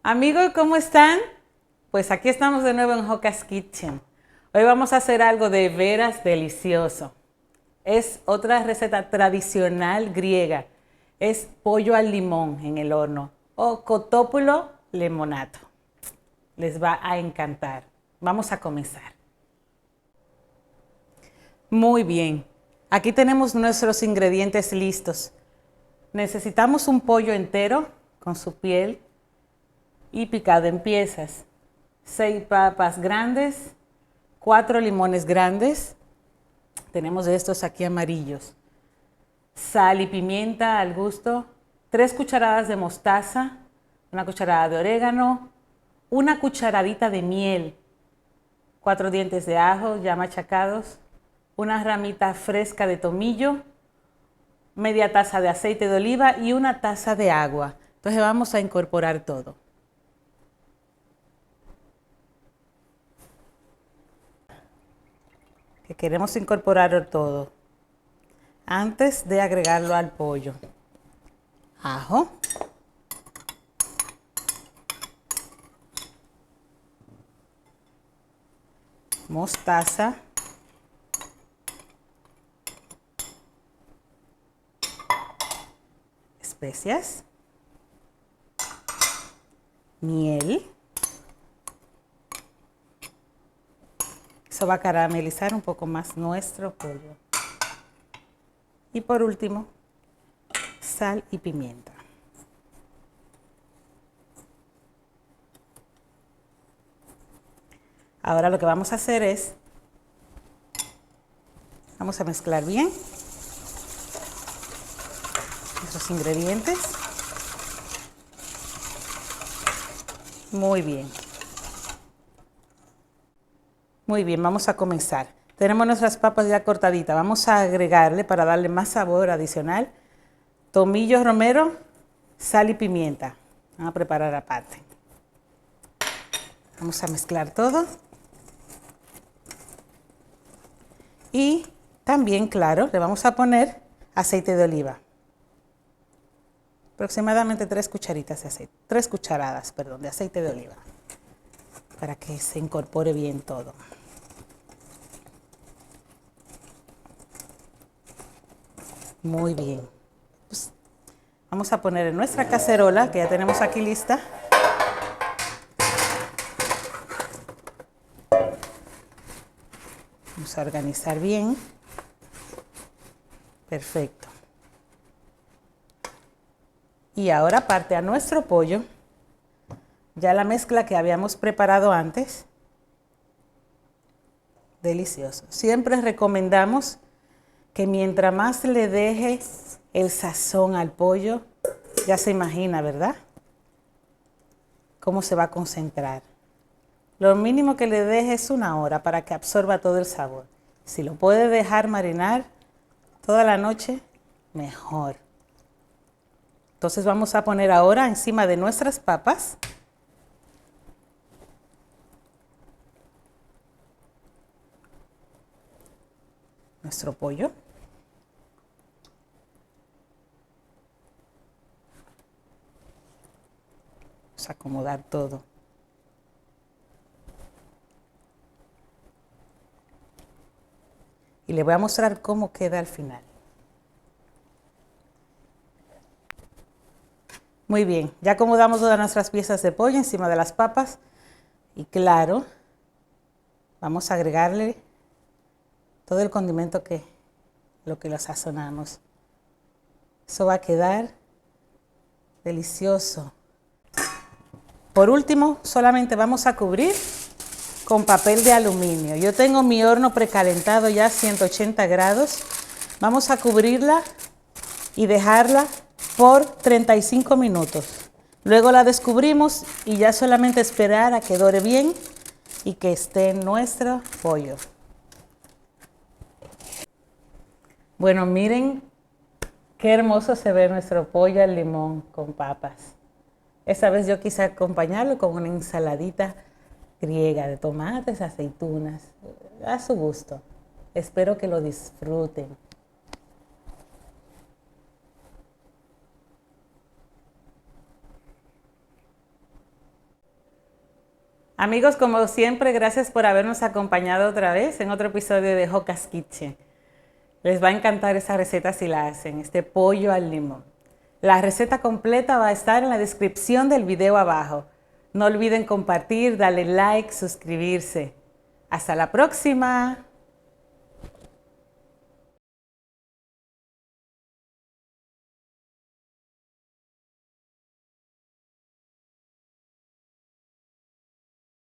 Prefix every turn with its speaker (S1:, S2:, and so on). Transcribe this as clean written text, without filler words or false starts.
S1: Amigos, ¿cómo están? Pues aquí estamos de nuevo en Joca's Kitchen. Hoy vamos a hacer algo de veras delicioso. Es otra receta tradicional griega. Es pollo al limón en el horno o cotópulo lemonato. Les va a encantar. Vamos a comenzar. Muy bien. Aquí tenemos nuestros ingredientes listos. Necesitamos un pollo entero con su piel y picado en piezas, 6 papas grandes, 4 limones grandes, tenemos estos aquí amarillos, sal y pimienta al gusto, 3 cucharadas de mostaza, una cucharada de orégano, una cucharadita de miel, 4 dientes de ajo ya machacados, una ramita fresca de tomillo, media taza de aceite de oliva y una taza de agua. Entonces vamos a incorporar todo. Que queremos incorporar todo antes de agregarlo al pollo. Ajo, mostaza, especias, miel. Eso va a caramelizar un poco más nuestro pollo. Y por último, sal y pimienta. Ahora lo que vamos a hacer es, vamos a mezclar bien nuestros ingredientes. Muy bien. Muy bien, vamos a comenzar. Tenemos nuestras papas ya cortaditas. Vamos a agregarle, para darle más sabor adicional, tomillo romero, sal y pimienta. Vamos a preparar aparte. Vamos a mezclar todo. Y también, claro, le vamos a poner aceite de oliva. Aproximadamente 3 cucharitas de aceite, 3 cucharadas, perdón, de aceite de oliva. Para que se incorpore bien todo. Muy bien. Pues vamos a poner en nuestra cacerola, que ya tenemos aquí lista. Vamos a organizar bien. Perfecto. Y ahora aparte a nuestro pollo, ya la mezcla que habíamos preparado antes. Delicioso. Siempre recomendamos que mientras más le deje el sazón al pollo, ya se imagina, ¿verdad? Cómo se va a concentrar. Lo mínimo que le deje es 1 hora para que absorba todo el sabor. Si lo puede dejar marinar toda la noche, mejor. Entonces vamos a poner ahora encima de nuestras papas nuestro pollo. Vamos a acomodar todo. Y le voy a mostrar cómo queda al final. Muy bien, ya acomodamos todas nuestras piezas de pollo encima de las papas. Y claro, vamos a agregarle todo el condimento lo sazonamos. Eso va a quedar delicioso. Por último, solamente vamos a cubrir con papel de aluminio. Yo tengo mi horno precalentado ya a 180 grados. Vamos a cubrirla y dejarla por 35 minutos. Luego la descubrimos y ya solamente esperar a que dore bien y que esté nuestro pollo. Bueno, miren qué hermoso se ve nuestro pollo al limón con papas. Esta vez yo quise acompañarlo con una ensaladita griega de tomates, aceitunas, a su gusto. Espero que lo disfruten. Amigos, como siempre, gracias por habernos acompañado otra vez en otro episodio de Joca's Kitchen. Les va a encantar esa receta si la hacen, este pollo al limón. La receta completa va a estar en la descripción del video abajo. No olviden compartir, darle like, suscribirse. Hasta la próxima.